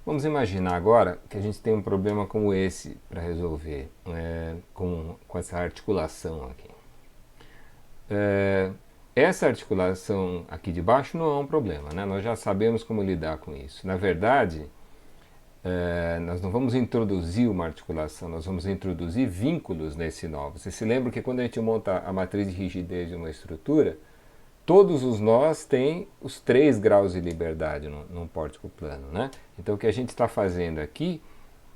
Vamos imaginar agora que a gente tem um problema como esse para resolver, com essa articulação aqui. É, essa articulação aqui de baixo não é um problema, né? Nós já sabemos como lidar com isso. Na verdade, nós não vamos introduzir uma articulação, nós vamos introduzir vínculos nesse nó. Você se lembra que quando a gente monta a matriz de rigidez de uma estrutura, todos os nós têm os 3 graus de liberdade num pórtico plano, né? Então o que a gente está fazendo aqui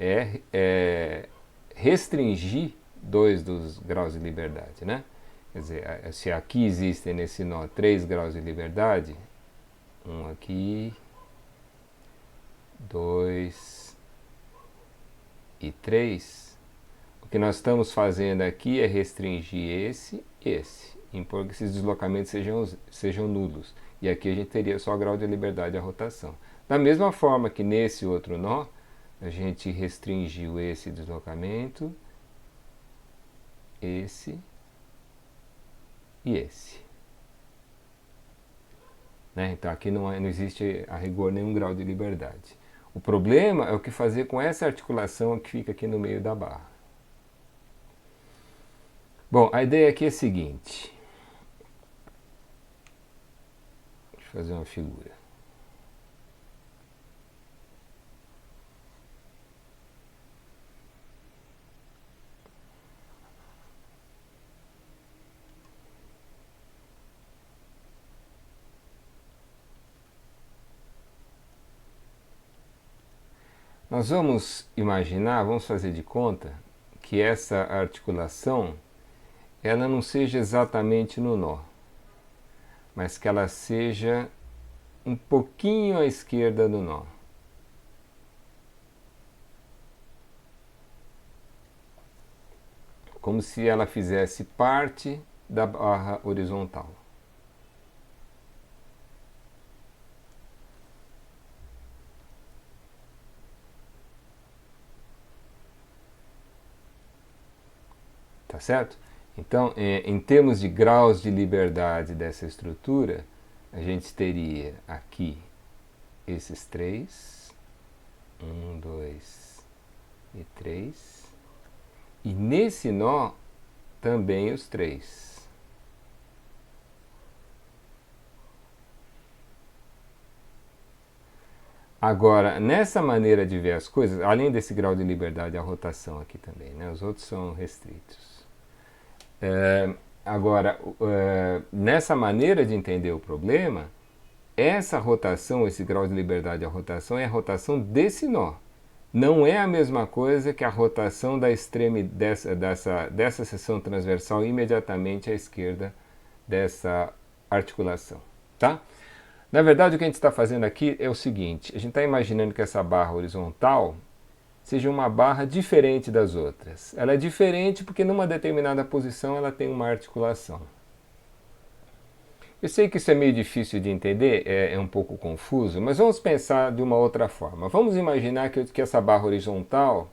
é restringir 2 dos graus de liberdade, né? Quer dizer, se aqui existem nesse nó 3 graus de liberdade, um aqui, 2 e 3, o que nós estamos fazendo aqui é restringir esse e esse, impor que esses deslocamentos sejam nulos. E aqui a gente teria só grau de liberdade à rotação. Da mesma forma que nesse outro nó, a gente restringiu esse deslocamento, esse e esse. Né? Então aqui não existe a rigor nenhum grau de liberdade. O problema é o que fazer com essa articulação que fica aqui no meio da barra. Bom, a ideia aqui é a seguinte. Deixa eu fazer uma figura. Nós vamos imaginar, vamos fazer de conta que essa articulação ela não seja exatamente no nó, mas que ela seja um pouquinho à esquerda do nó. Como se ela fizesse parte da barra horizontal. Tá certo? Então, em termos de graus de liberdade dessa estrutura, a gente teria aqui esses 3, 1, 2 e 3, e nesse nó também os 3. Agora, nessa maneira de ver as coisas, além desse grau de liberdade, a rotação aqui também, né? Os outros são restritos. Agora, nessa maneira de entender o problema, essa rotação, esse grau de liberdade, a rotação é a rotação desse nó. Não é a mesma coisa que a rotação da dessa seção transversal imediatamente à esquerda dessa articulação. Tá? Na verdade, o que a gente está fazendo aqui é o seguinte: a gente está imaginando que essa barra horizontal seja uma barra diferente das outras. Ela é diferente porque numa determinada posição ela tem uma articulação. Eu sei que isso é meio difícil de entender, é um pouco confuso, mas vamos pensar de uma outra forma. Vamos imaginar que essa barra horizontal,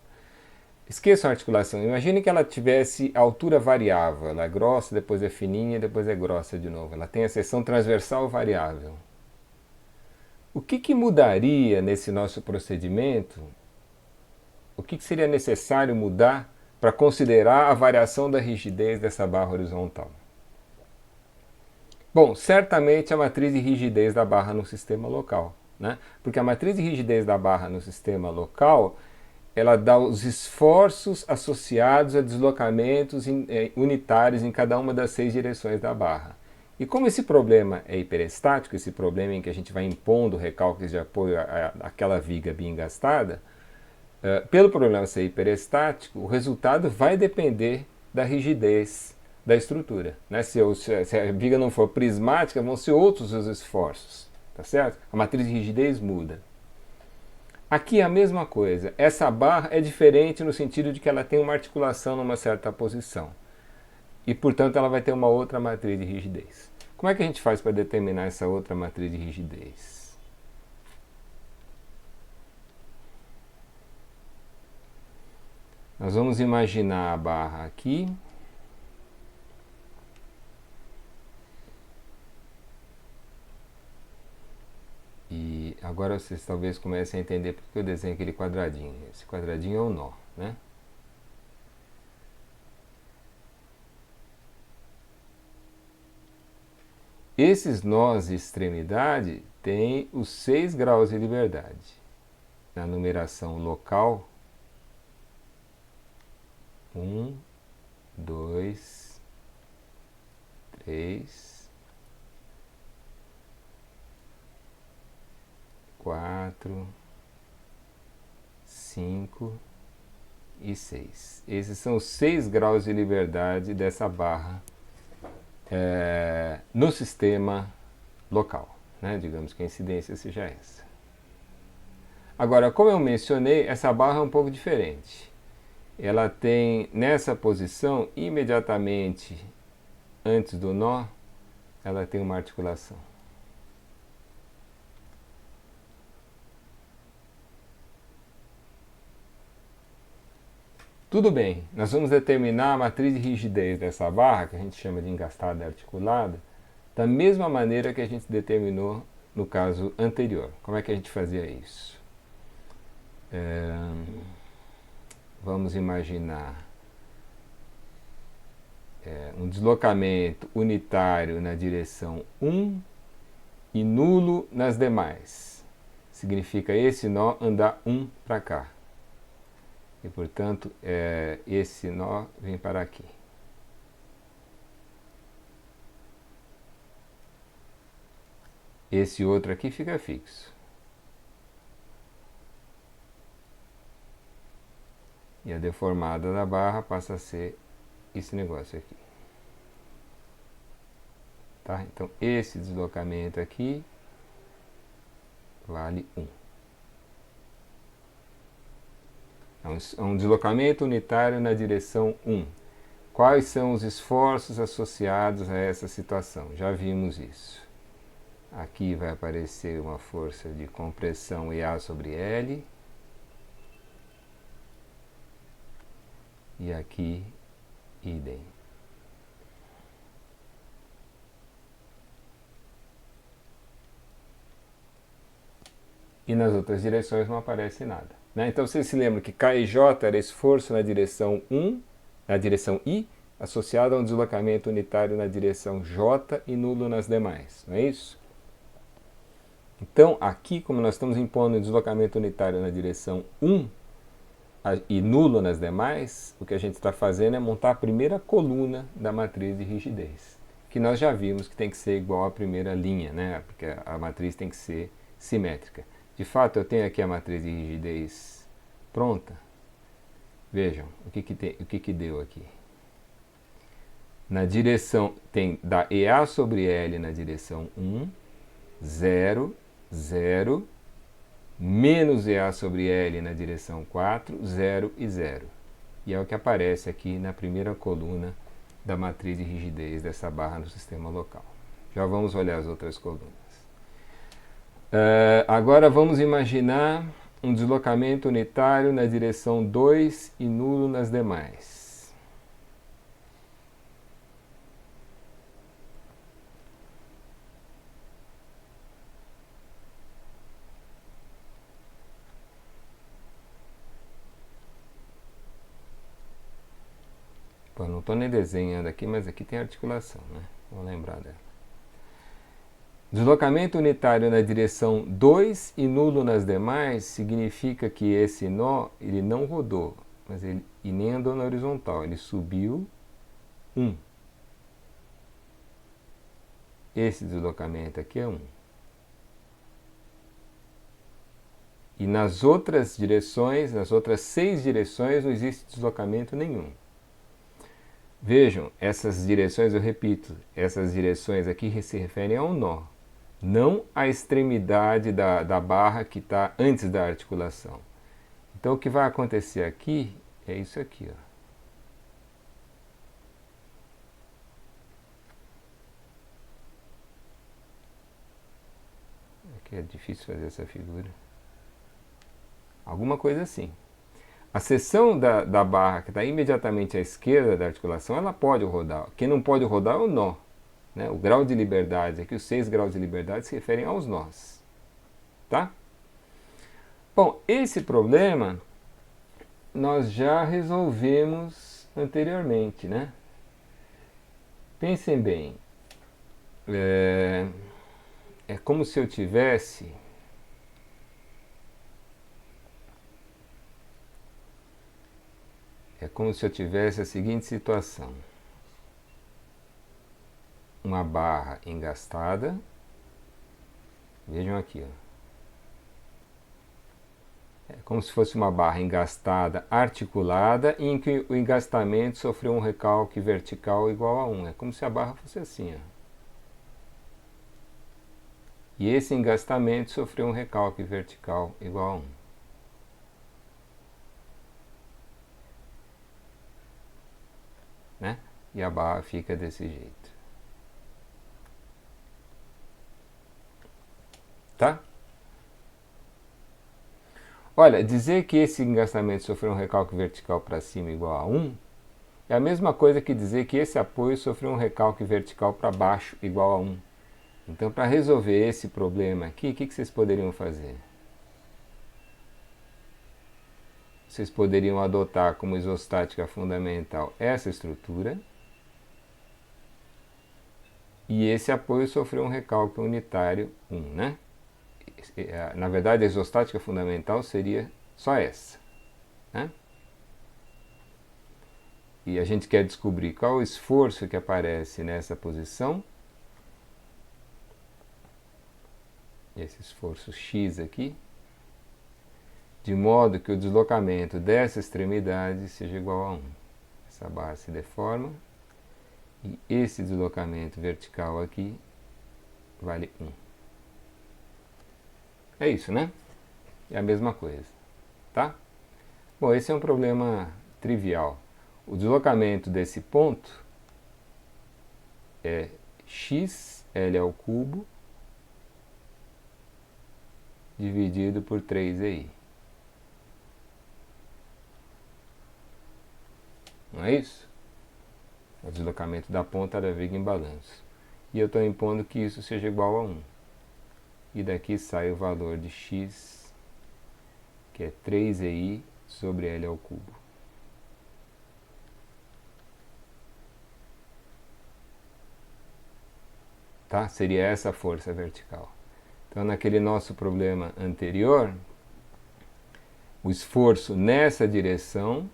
esqueçam a articulação, imagine que ela tivesse altura variável, ela é grossa, depois é fininha, depois é grossa de novo. Ela tem a seção transversal variável. O que mudaria nesse nosso procedimento? O que seria necessário mudar para considerar a variação da rigidez dessa barra horizontal? Bom, certamente a matriz de rigidez da barra no sistema local, né? Porque a matriz de rigidez da barra no sistema local, ela dá os esforços associados a deslocamentos unitários em cada uma das 6 direções da barra. E como esse problema é hiperestático, esse problema em que a gente vai impondo recálculos de apoio àquela viga bem gastada, pelo problema ser hiperestático, o resultado vai depender da rigidez da estrutura. Né? Se a viga não for prismática, vão ser outros os esforços. Tá certo? A matriz de rigidez muda. Aqui é a mesma coisa. Essa barra é diferente no sentido de que ela tem uma articulação numa certa posição. E, portanto, ela vai ter uma outra matriz de rigidez. Como é que a gente faz para determinar essa outra matriz de rigidez? Nós vamos imaginar a barra aqui. E agora vocês talvez comecem a entender porque eu desenho aquele quadradinho. Esse quadradinho é um nó, né? Esses nós de extremidade têm os 6 graus de liberdade. Na numeração local, 1, 2, 3, 4, 5 e 6. Esses são os 6 graus de liberdade dessa barra no sistema local, né? Digamos que a incidência seja essa. Agora, como eu mencionei, essa barra é um pouco diferente. Ela tem nessa posição, imediatamente antes do nó, ela tem uma articulação. Tudo bem, nós vamos determinar a matriz de rigidez dessa barra, que a gente chama de engastada articulada, da mesma maneira que a gente determinou no caso anterior. Como é que a gente fazia isso? Vamos imaginar um deslocamento unitário na direção 1 e nulo nas demais. Significa esse nó andar 1 para cá. E, portanto, esse nó vem para aqui. Esse outro aqui fica fixo. E a deformada da barra passa a ser esse negócio aqui. Tá? Então, esse deslocamento aqui vale 1. É um deslocamento unitário na direção 1. Quais são os esforços associados a essa situação? Já vimos isso. Aqui vai aparecer uma força de compressão EA sobre L. E aqui, idem. E nas outras direções não aparece nada. Né? Então vocês se lembram que K e J era esforço na direção 1, na direção I, associado a um deslocamento unitário na direção J e nulo nas demais. Não é isso? Então aqui, como nós estamos impondo um deslocamento unitário na direção 1 e nulo nas demais, o que a gente está fazendo é montar a primeira coluna da matriz de rigidez, que nós já vimos que tem que ser igual à primeira linha, né? Porque a matriz tem que ser simétrica. De fato, eu tenho aqui a matriz de rigidez pronta. Vejam o que deu aqui. Na direção, tem da EA sobre L na direção 1, 0, 0, menos EA sobre L na direção 4, 0 e 0. E é o que aparece aqui na primeira coluna da matriz de rigidez dessa barra no sistema local. Já vamos olhar as outras colunas. Agora vamos imaginar um deslocamento unitário na direção 2 e nulo nas demais. Pô, não estou nem desenhando aqui, mas aqui tem articulação, né? Vou lembrar dela. Deslocamento unitário na direção 2 e nulo nas demais significa que esse nó ele não rodou, mas ele e nem andou na horizontal, ele subiu 1. Esse deslocamento aqui é 1. E nas outras direções, nas outras 6 direções, não existe deslocamento nenhum. Vejam, essas direções, eu repito, essas direções aqui se referem a um nó, não à extremidade da barra que está antes da articulação. Então o que vai acontecer aqui é isso aqui, ó. Aqui é difícil fazer essa figura. Alguma coisa assim. A seção da barra que está imediatamente à esquerda da articulação, ela pode rodar. Quem não pode rodar é o nó. Né? O grau de liberdade, aqui os 6 graus de liberdade se referem aos nós. Tá? Bom, esse problema nós já resolvemos anteriormente, né? Pensem bem, é como se eu tivesse a seguinte situação: uma barra engastada, vejam aqui, ó. É como se fosse uma barra engastada, articulada, em que o engastamento sofreu um recalque vertical igual a 1. É como se a barra fosse assim, ó. E esse engastamento sofreu um recalque vertical igual a 1. Né? E a barra fica desse jeito. Tá? Olha, dizer que esse engastamento sofreu um recalque vertical para cima igual a 1 é a mesma coisa que dizer que esse apoio sofreu um recalque vertical para baixo igual a 1. Então, para resolver esse problema aqui, o que vocês poderiam fazer? Vocês poderiam adotar como isostática fundamental essa estrutura, e esse apoio sofreu um recalque unitário 1, né? Na verdade, a isostática fundamental seria só essa, né? E a gente quer descobrir qual o esforço que aparece nessa posição. Esse esforço x aqui, de modo que o deslocamento dessa extremidade seja igual a 1. Essa barra se deforma e esse deslocamento vertical aqui vale 1. É isso, né? É a mesma coisa, tá? Bom, esse é um problema trivial. O deslocamento desse ponto é xl ao cubo dividido por 3i. Não é isso? É o deslocamento da ponta da viga em balanço. E eu estou impondo que isso seja igual a 1. E daqui sai o valor de x, que é 3i sobre L ao cubo. Tá? Seria essa a força vertical. Então, naquele nosso problema anterior, o esforço nessa direção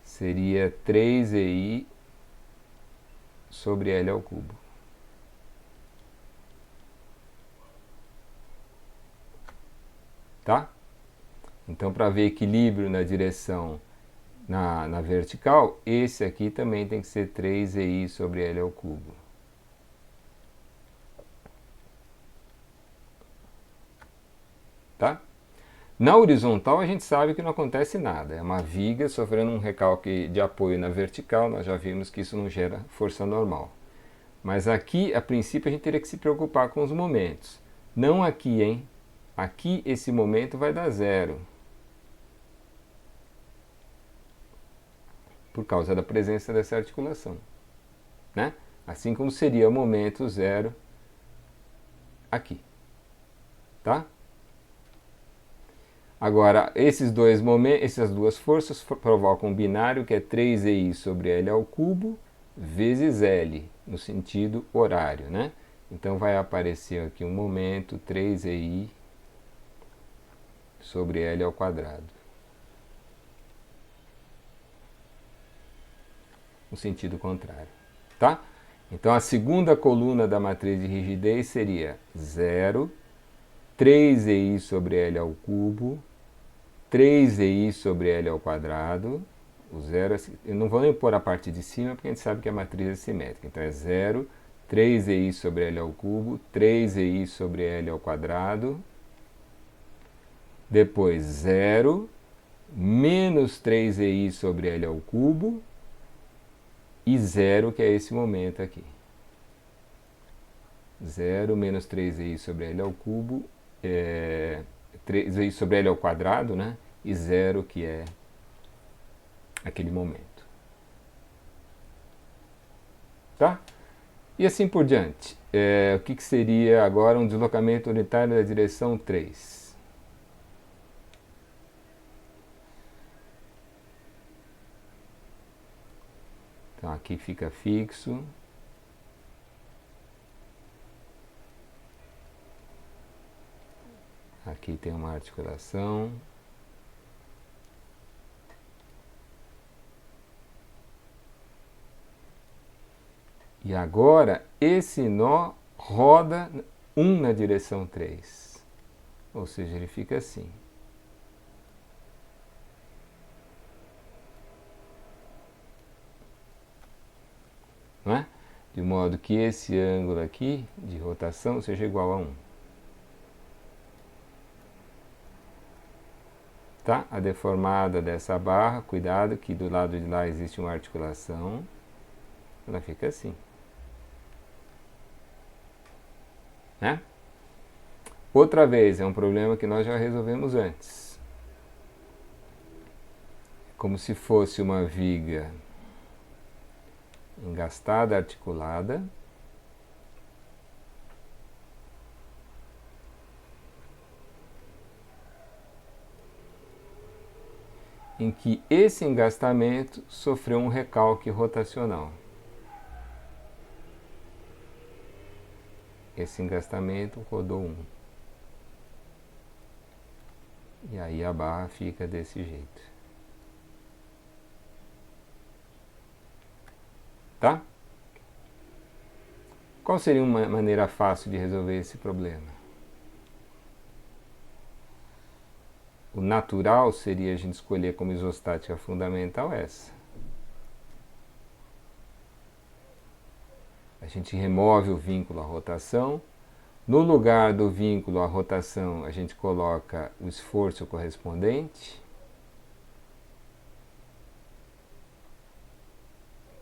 seria 3i sobre L ao cubo. Tá? Então, para ver equilíbrio na direção na vertical, esse aqui também tem que ser 3i sobre L ao cubo. Tá? Na horizontal a gente sabe que não acontece nada, é uma viga sofrendo um recalque de apoio na vertical, nós já vimos que isso não gera força normal. Mas aqui, a princípio, a gente teria que se preocupar com os momentos. Não aqui, hein? Aqui esse momento vai dar 0. Por causa da presença dessa articulação, né? Assim como seria o momento 0 aqui, tá? Agora, essas duas forças provocam um binário que é 3i sobre L ao cubo vezes L, no sentido horário, né? Então vai aparecer aqui um momento 3i sobre L ao quadrado. No sentido contrário, tá? Então a segunda coluna da matriz de rigidez seria 0, 3i sobre L ao cubo, 3i sobre L ao quadrado. O zero, eu não vou nem pôr a parte de cima, porque a gente sabe que a matriz é simétrica. Então é 0, 3i sobre L ao cubo, 3i sobre L ao quadrado. Depois 0, menos 3i sobre L ao cubo. E 0, que é esse momento aqui. 0 menos 3i sobre L ao cubo, 3i sobre L ao quadrado, né? E 0, que é aquele momento. Tá? E assim por diante. o que seria agora um deslocamento unitário da direção 3? Então aqui fica fixo. Aqui tem uma articulação. E agora esse nó roda 1 na direção 3. Ou seja, ele fica assim. Não é? De modo que esse ângulo aqui de rotação seja igual a 1. Tá? A deformada dessa barra, cuidado que do lado de lá existe uma articulação. Ela fica assim. Né? Outra vez, é um problema que nós já resolvemos antes. Como se fosse uma viga engastada, articulada. Em que esse engastamento sofreu um recalque rotacional. Esse engastamento rodou 1. E aí a barra fica desse jeito. Tá? Qual seria uma maneira fácil de resolver esse problema? O natural seria a gente escolher como isostática fundamental essa. A gente remove o vínculo à rotação. No lugar do vínculo à rotação, a gente coloca o esforço correspondente.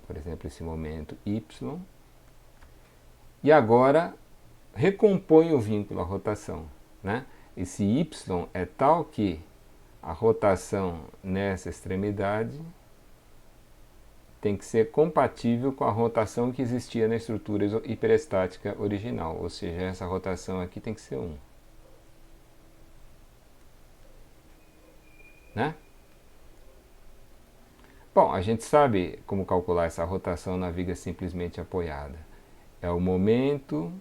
Por exemplo, esse momento Y. E agora, recompõe o vínculo à rotação. Né? Esse Y é tal que a rotação nessa extremidade tem que ser compatível com a rotação que existia na estrutura hiperestática original, ou seja, essa rotação aqui tem que ser 1. Né? Bom, a gente sabe como calcular essa rotação na viga simplesmente apoiada. É o momento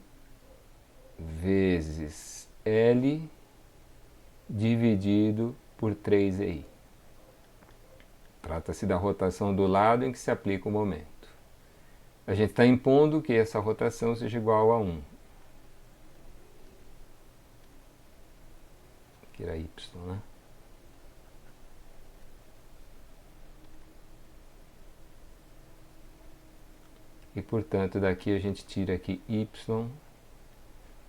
vezes L dividido por 3EI. Trata-se da rotação do lado em que se aplica o momento. A gente está impondo que essa rotação seja igual a 1. Que era Y, né? E, portanto, daqui a gente tira que Y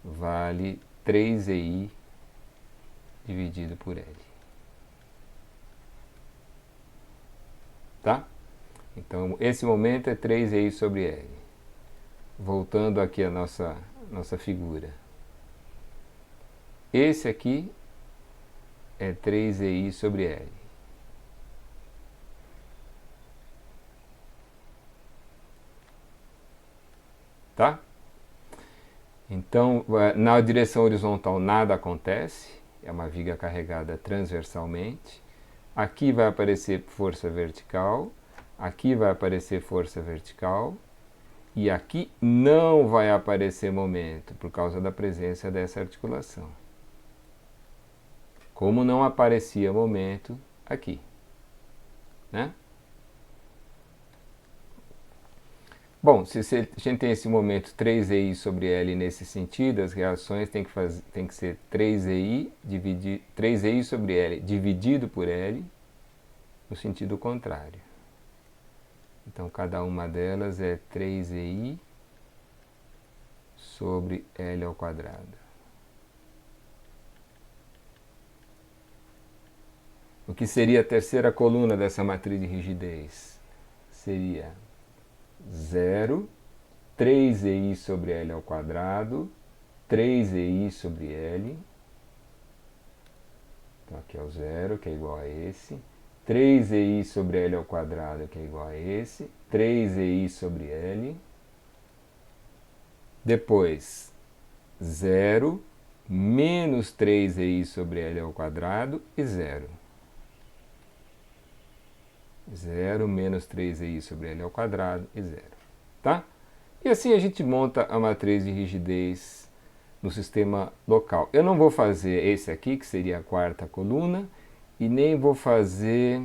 vale 3EI dividido por L. Tá? Então, esse momento é 3EI sobre L. Voltando aqui à nossa figura. Esse aqui é 3EI sobre L. Tá? Então, na direção horizontal nada acontece, é uma viga carregada transversalmente. Aqui vai aparecer força vertical, aqui vai aparecer força vertical, e aqui não vai aparecer momento, por causa da presença dessa articulação. Como não aparecia momento aqui. Né? Bom, se a gente tem esse momento 3EI sobre L nesse sentido, as reações têm que ser 3EI sobre L dividido por L no sentido contrário. Então, cada uma delas é 3EI sobre L ao quadrado. O que seria a terceira coluna dessa matriz de rigidez? Seria 0, 3EI sobre L ao quadrado, 3EI sobre L. Então aqui é o 0, que é igual a esse. 3EI sobre L ao quadrado, que é igual a esse. 3EI sobre L. Depois, 0 menos 3i sobre L ao quadrado e 0. 0 menos 3i sobre L ao quadrado e 0. Tá? E assim a gente monta a matriz de rigidez no sistema local. Eu não vou fazer esse aqui, que seria a quarta coluna, e nem vou fazer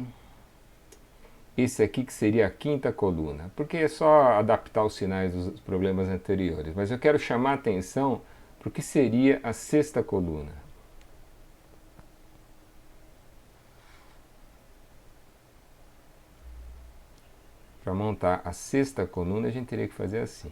esse aqui, que seria a quinta coluna, porque é só adaptar os sinais dos problemas anteriores. Mas eu quero chamar a atenção para o que seria a sexta coluna. Para montar a sexta coluna, a gente teria que fazer assim.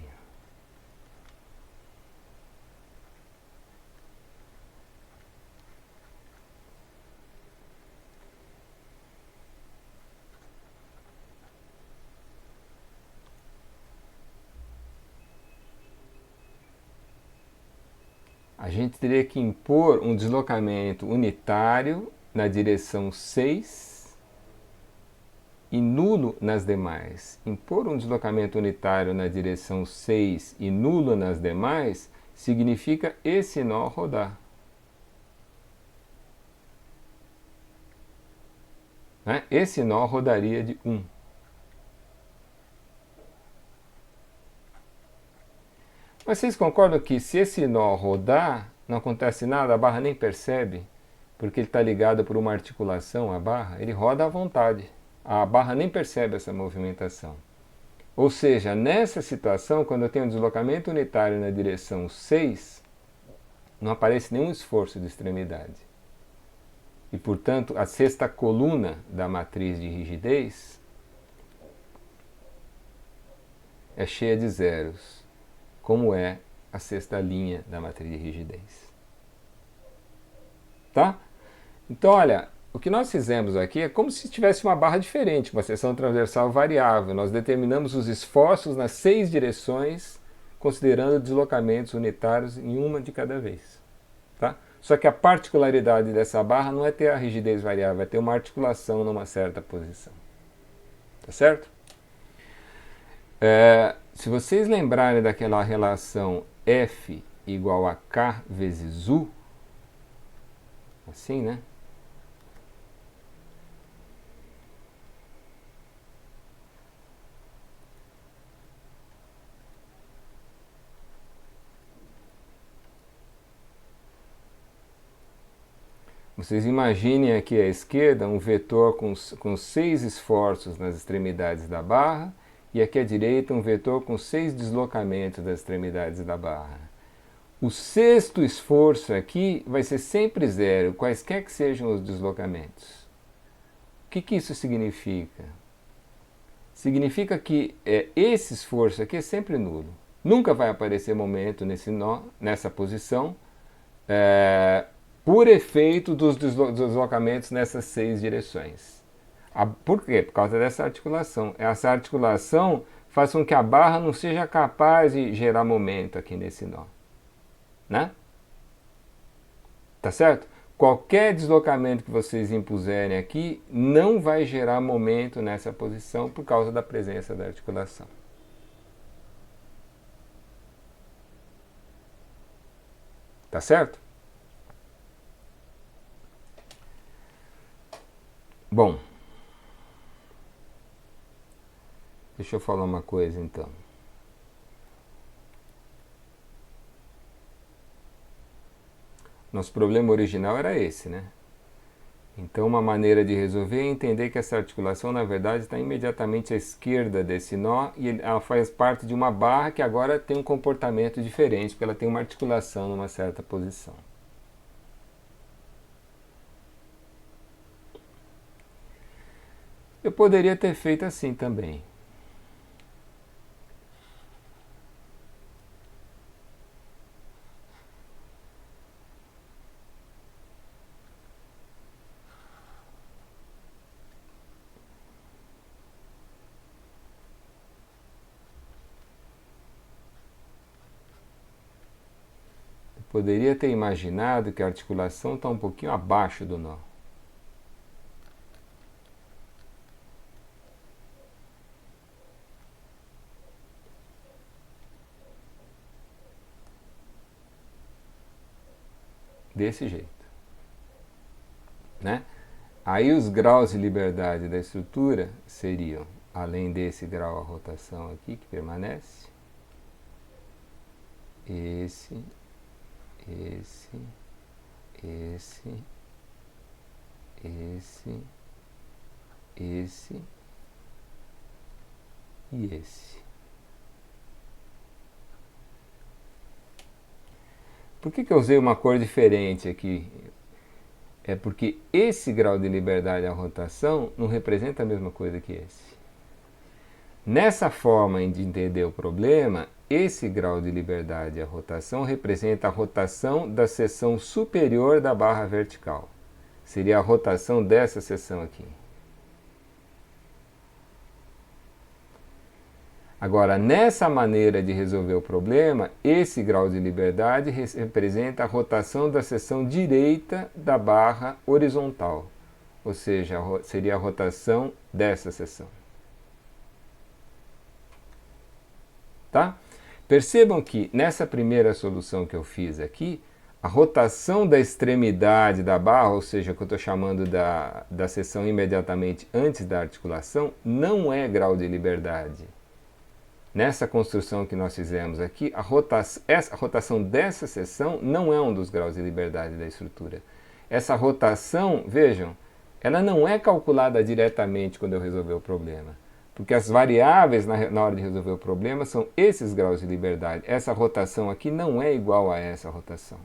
A gente teria que impor um deslocamento unitário na direção 6 e nulo nas demais. Impor um deslocamento unitário na direção 6 e nulo nas demais significa esse nó rodar. Né? Esse nó rodaria de 1. Mas vocês concordam que se esse nó rodar, não acontece nada, a barra nem percebe, porque ele está ligado por uma articulação à barra, ele roda à vontade. A barra nem percebe essa movimentação. Ou seja, nessa situação, quando eu tenho um deslocamento unitário na direção 6, não aparece nenhum esforço de extremidade. E, portanto, a sexta coluna da matriz de rigidez é cheia de zeros, como é a sexta linha da matriz de rigidez. Tá? Então, olha, o que nós fizemos aqui é como se tivesse uma barra diferente, uma seção transversal variável. Nós determinamos os esforços nas 6 direções, considerando deslocamentos unitários em uma de cada vez. Tá? Só que a particularidade dessa barra não é ter a rigidez variável, é ter uma articulação numa certa posição. Tá certo? Se vocês lembrarem daquela relação F igual a K vezes U, assim, né? Vocês imaginem aqui à esquerda um vetor com 6 esforços nas extremidades da barra e aqui à direita um vetor com 6 deslocamentos das extremidades da barra. O sexto esforço aqui vai ser sempre zero, quaisquer que sejam os deslocamentos. O que isso significa? Significa que esse esforço aqui é sempre nulo. Nunca vai aparecer momento nesse nó, nessa posição, por efeito dos deslocamentos nessas 6 direções. Por quê? Por causa dessa articulação. Essa articulação faz com que a barra não seja capaz de gerar momento aqui nesse nó. Né? Tá certo? Qualquer deslocamento que vocês impuserem aqui não vai gerar momento nessa posição por causa da presença da articulação. Tá certo? Bom, deixa eu falar uma coisa então. Nosso problema original era esse, né? Então uma maneira de resolver é entender que essa articulação na verdade está imediatamente à esquerda desse nó e ela faz parte de uma barra que agora tem um comportamento diferente, porque ela tem uma articulação numa certa posição. Eu poderia ter feito assim também. Eu poderia ter imaginado que a articulação está um pouquinho abaixo do nó. desse jeito, né? Aí os graus de liberdade da estrutura seriam, além desse grau, a rotação aqui que permanece, esse, esse, esse, esse e esse. Por que eu usei uma cor diferente aqui? É porque esse grau de liberdade à rotação não representa a mesma coisa que esse. Nessa forma de entender o problema, esse grau de liberdade à rotação representa a rotação da seção superior da barra vertical. Seria a rotação dessa seção aqui. Agora, nessa maneira de resolver o problema, esse grau de liberdade representa a rotação da seção direita da barra horizontal. Ou seja, seria a rotação dessa seção. Tá? Percebam que nessa primeira solução que eu fiz aqui, a rotação da extremidade da barra, ou seja, que eu estou chamando da seção imediatamente antes da articulação, não é grau de liberdade. Nessa construção que nós fizemos aqui, a rotação dessa seção não é um dos graus de liberdade da estrutura. Essa rotação, vejam, ela não é calculada diretamente quando eu resolver o problema. Porque as variáveis na hora de resolver o problema são esses graus de liberdade. Essa rotação aqui não é igual a essa rotação.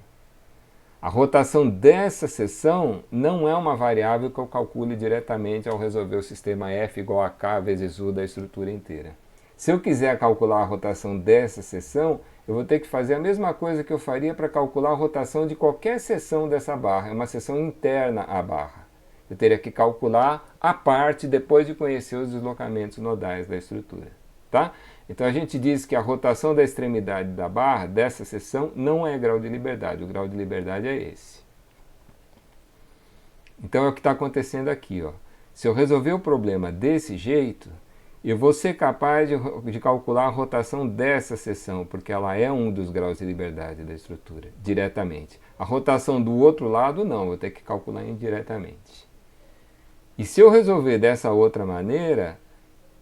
A rotação dessa seção não é uma variável que eu calcule diretamente ao resolver o sistema F igual a K vezes U da estrutura inteira. Se eu quiser calcular a rotação dessa seção, eu vou ter que fazer a mesma coisa que eu faria para calcular a rotação de qualquer seção dessa barra. É uma seção interna à barra. Eu teria que calcular a parte depois de conhecer os deslocamentos nodais da estrutura. Tá? Então a gente diz que a rotação da extremidade da barra, dessa seção, não é grau de liberdade. O grau de liberdade é esse. Então é o que está acontecendo aqui. Ó. Se eu resolver o problema desse jeito, eu vou ser capaz de calcular a rotação dessa seção, porque ela é um dos graus de liberdade da estrutura, diretamente. A rotação do outro lado, não, vou ter que calcular indiretamente. E se eu resolver dessa outra maneira,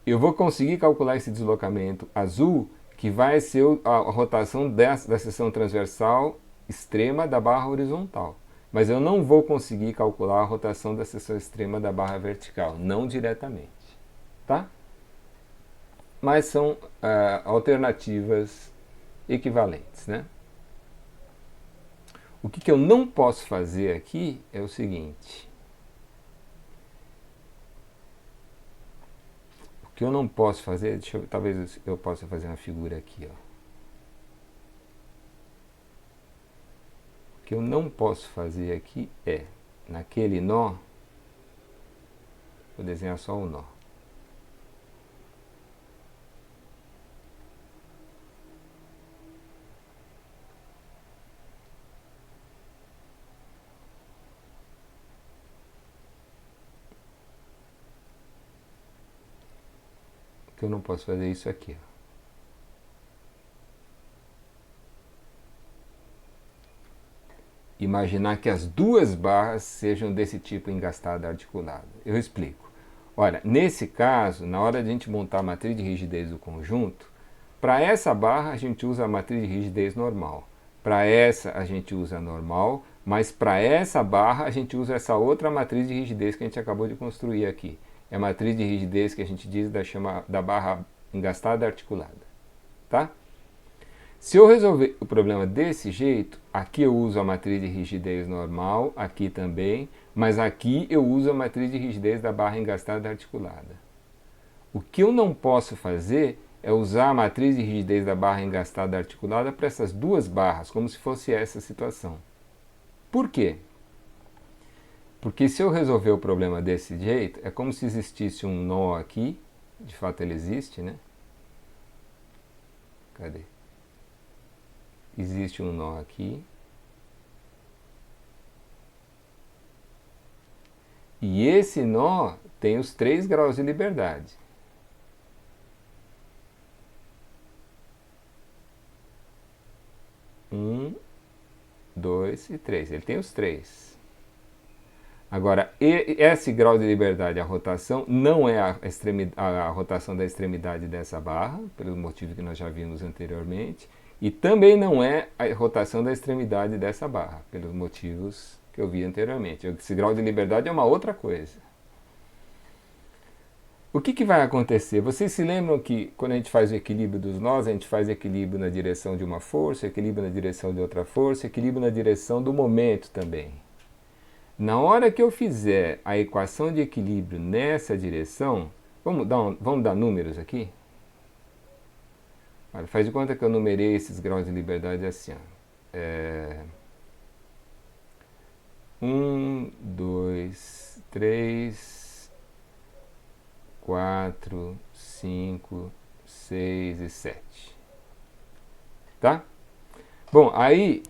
eu vou conseguir calcular esse deslocamento azul, que vai ser a rotação da seção transversal extrema da barra horizontal. Mas eu não vou conseguir calcular a rotação da seção extrema da barra vertical, não diretamente. Tá? Mas são alternativas equivalentes, né? O que eu não posso fazer aqui é o seguinte. O que eu não posso fazer, talvez eu possa fazer uma figura aqui. Ó. O que eu não posso fazer aqui é, naquele nó, vou desenhar só o nó. Que eu não posso fazer isso aqui. Ó. Imaginar que as duas barras sejam desse tipo engastada articulada. Eu explico. Olha, nesse caso, na hora de a gente montar a matriz de rigidez do conjunto, para essa barra a gente usa a matriz de rigidez normal. Para essa a gente usa a normal, mas para essa barra a gente usa essa outra matriz de rigidez que a gente acabou de construir aqui. É a matriz de rigidez que a gente diz da barra engastada articulada. Tá? Se eu resolver o problema desse jeito, aqui eu uso a matriz de rigidez normal, aqui também, mas aqui eu uso a matriz de rigidez da barra engastada articulada. O que eu não posso fazer é usar a matriz de rigidez da barra engastada articulada para essas duas barras, como se fosse essa situação. Por quê? Porque se eu resolver o problema desse jeito, é como se existisse um nó aqui, de fato ele existe, né? Cadê? Existe um nó aqui. E esse nó tem os 3 graus de liberdade. 2 e 3. Ele tem os três. Agora, esse grau de liberdade, a rotação, não é a rotação da extremidade dessa barra, pelo motivo que nós já vimos anteriormente, e também não é a rotação da extremidade dessa barra, pelos motivos que eu vi anteriormente. Esse grau de liberdade é uma outra coisa. O que vai acontecer? Vocês se lembram que quando a gente faz o equilíbrio dos nós, a gente faz equilíbrio na direção de uma força, equilíbrio na direção de outra força, equilíbrio na direção do momento também. Na hora que eu fizer a equação de equilíbrio nessa direção, vamos dar números aqui? Olha, faz de conta que eu numerei esses graus de liberdade assim. 1, 2, 3, 4, 5, 6 e 7. Tá? Bom, aí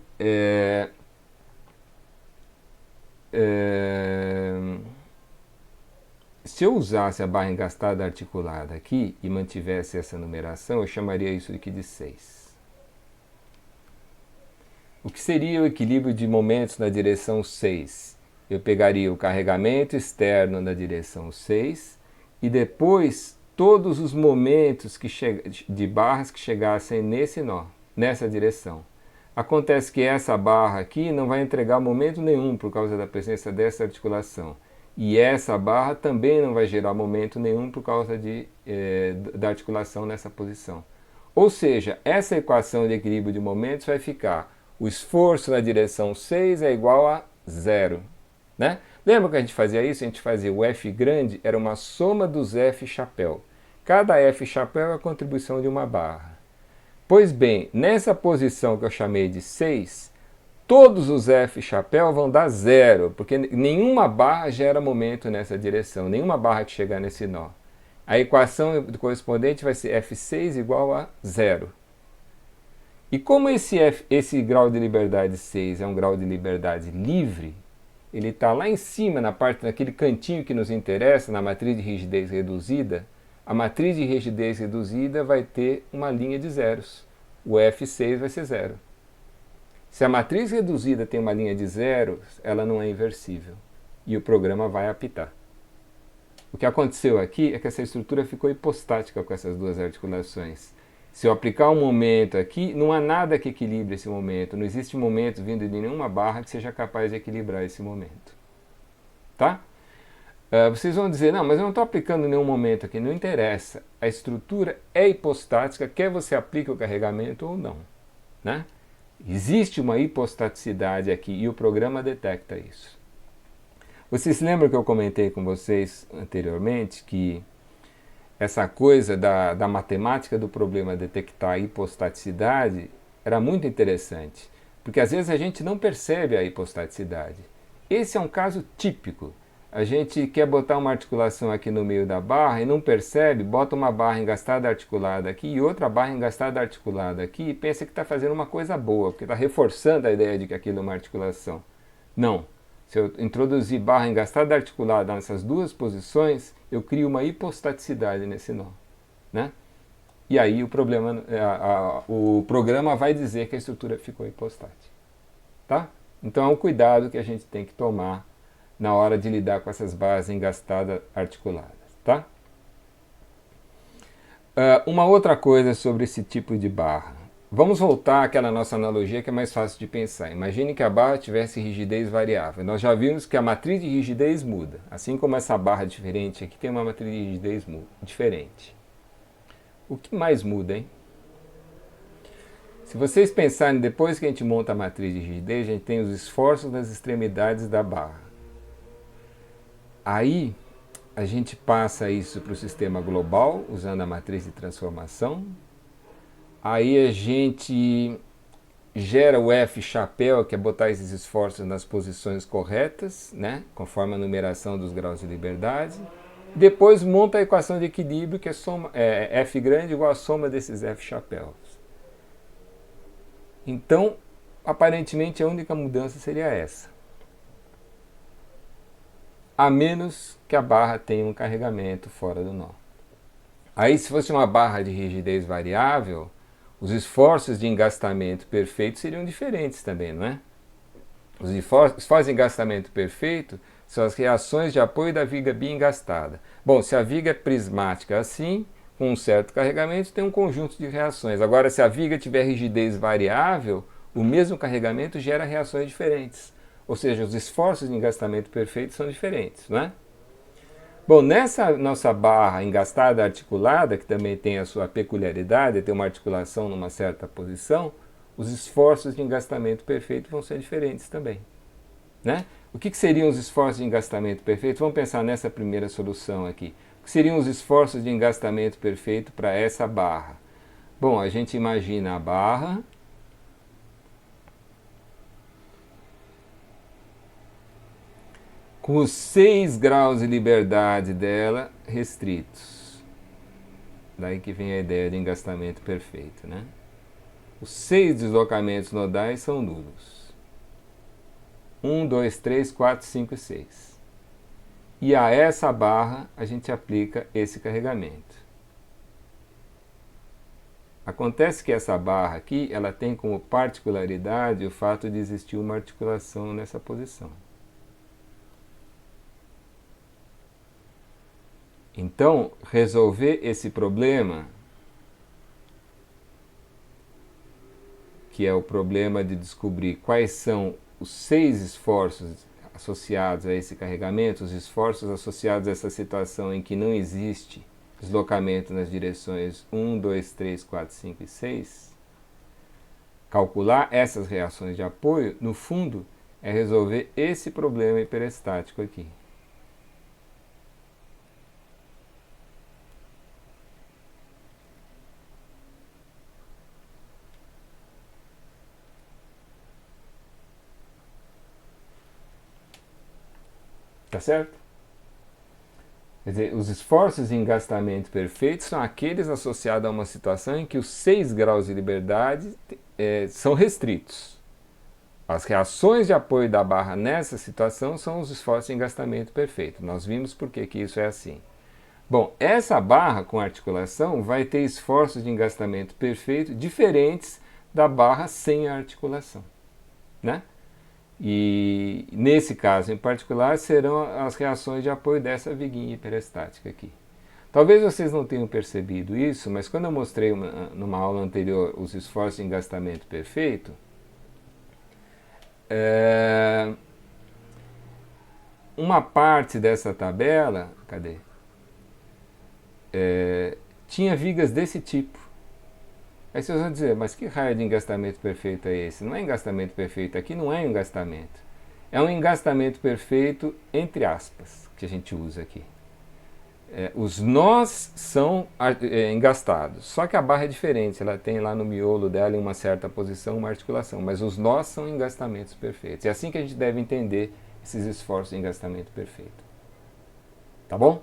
se eu usasse a barra engastada articulada aqui e mantivesse essa numeração, eu chamaria isso aqui de 6. O que seria o equilíbrio de momentos na direção 6? Eu pegaria o carregamento externo na direção 6 e depois todos os momentos de barras que chegassem nesse nó, nessa direção. Acontece que essa barra aqui não vai entregar momento nenhum por causa da presença dessa articulação. E essa barra também não vai gerar momento nenhum por causa da articulação nessa posição. Ou seja, essa equação de equilíbrio de momentos vai ficar: o esforço na direção 6 é igual a 0. Né? Lembra que a gente fazia isso? A gente fazia o F grande, era uma soma dos F chapéu. Cada F chapéu é a contribuição de uma barra. Pois bem, nessa posição que eu chamei de 6, todos os F chapéu vão dar 0, porque nenhuma barra gera momento nessa direção, nenhuma barra que chegar nesse nó. A equação correspondente vai ser F6 igual a 0. E como esse grau de liberdade 6 é um grau de liberdade livre, ele está lá em cima, naquele cantinho que nos interessa, na matriz de rigidez reduzida. A matriz de rigidez reduzida vai ter uma linha de zeros. O F6 vai ser 0. Se a matriz reduzida tem uma linha de zeros, ela não é inversível. E o programa vai apitar. O que aconteceu aqui é que essa estrutura ficou hipostática com essas duas articulações. Se eu aplicar um momento aqui, não há nada que equilibre esse momento. Não existe momento vindo de nenhuma barra que seja capaz de equilibrar esse momento. Tá? Vocês vão dizer, não, mas eu não estou aplicando nenhum momento aqui. Não interessa. A estrutura é hipostática, quer você aplique o carregamento ou não. Né? Existe uma hipostaticidade aqui e o programa detecta isso. Vocês lembram que eu comentei com vocês anteriormente que essa coisa da matemática do problema detectar a hipostaticidade era muito interessante, porque às vezes a gente não percebe a hipostaticidade. Esse é um caso típico. A gente quer botar uma articulação aqui no meio da barra e não percebe, bota uma barra engastada articulada aqui e outra barra engastada articulada aqui e pensa que está fazendo uma coisa boa, porque está reforçando a ideia de que aquilo é uma articulação. Não. Se eu introduzir barra engastada articulada nessas duas posições, eu crio uma hipostaticidade nesse nó. Né? E aí o programa vai dizer que a estrutura ficou hipostática. Tá? Então é um cuidado que a gente tem que tomar na hora de lidar com essas barras engastadas articuladas. Tá? Uma outra coisa sobre esse tipo de barra. Vamos voltar àquela nossa analogia que é mais fácil de pensar. Imagine que a barra tivesse rigidez variável. Nós já vimos que a matriz de rigidez muda. Assim como essa barra diferente aqui tem uma matriz de rigidez diferente. O que mais muda, hein? Se vocês pensarem, depois que a gente monta a matriz de rigidez, a gente tem os esforços nas extremidades da barra. Aí a gente passa isso para o sistema global, usando a matriz de transformação. Aí a gente gera o F chapéu, que é botar esses esforços nas posições corretas, né? Conforme a numeração dos graus de liberdade. Depois monta a equação de equilíbrio, que é F grande igual a soma desses F chapéus. Então, aparentemente, a única mudança seria essa. A menos que a barra tenha um carregamento fora do nó. Aí, se fosse uma barra de rigidez variável, os esforços de engastamento perfeito seriam diferentes também, não é? Os esforços de engastamento perfeito são as reações de apoio da viga biengastada. Bom, se a viga é prismática assim, com um certo carregamento, tem um conjunto de reações. Agora, se a viga tiver rigidez variável, o mesmo carregamento gera reações diferentes. Ou seja, os esforços de engastamento perfeito são diferentes, não é? Bom, nessa nossa barra engastada articulada, que também tem a sua peculiaridade, tem uma articulação numa certa posição, os esforços de engastamento perfeito vão ser diferentes também, né? O que seriam os esforços de engastamento perfeito? Vamos pensar nessa primeira solução aqui. O que seriam os esforços de engastamento perfeito para essa barra? Bom, a gente imagina a barra com os 6 graus de liberdade dela restritos. Daí que vem a ideia de engastamento perfeito, né? Os 6 deslocamentos nodais são nulos. 1, 2, 3, 4, 5 e 6. E a essa barra a gente aplica esse carregamento. Acontece que essa barra aqui, ela tem como particularidade o fato de existir uma articulação nessa posição. Então, resolver esse problema, que é o problema de descobrir quais são os 6 esforços associados a esse carregamento, os esforços associados a essa situação em que não existe deslocamento nas direções 1, 2, 3, 4, 5 e 6, calcular essas reações de apoio, no fundo, é resolver esse problema hiperestático aqui. Tá certo? Quer dizer, os esforços de engastamento perfeito são aqueles associados a uma situação em que os 6 graus de liberdade são restritos. As reações de apoio da barra nessa situação são os esforços de engastamento perfeito. Nós vimos por que isso é assim. Bom, essa barra com articulação vai ter esforços de engastamento perfeito diferentes da barra sem articulação, né? E nesse caso em particular serão as reações de apoio dessa viguinha hiperestática aqui. Talvez vocês não tenham percebido isso, mas quando eu mostrei numa aula anterior os esforços de engastamento perfeito, uma parte dessa tabela, cadê? Tinha vigas desse tipo. Aí vocês vão dizer, mas que raio de engastamento perfeito é esse? Não é engastamento perfeito, aqui não é engastamento. É um engastamento perfeito, entre aspas, que a gente usa aqui. Os nós são engastados, só que a barra é diferente, ela tem lá no miolo dela em uma certa posição uma articulação, mas os nós são engastamentos perfeitos. É assim que a gente deve entender esses esforços de engastamento perfeito. Tá bom?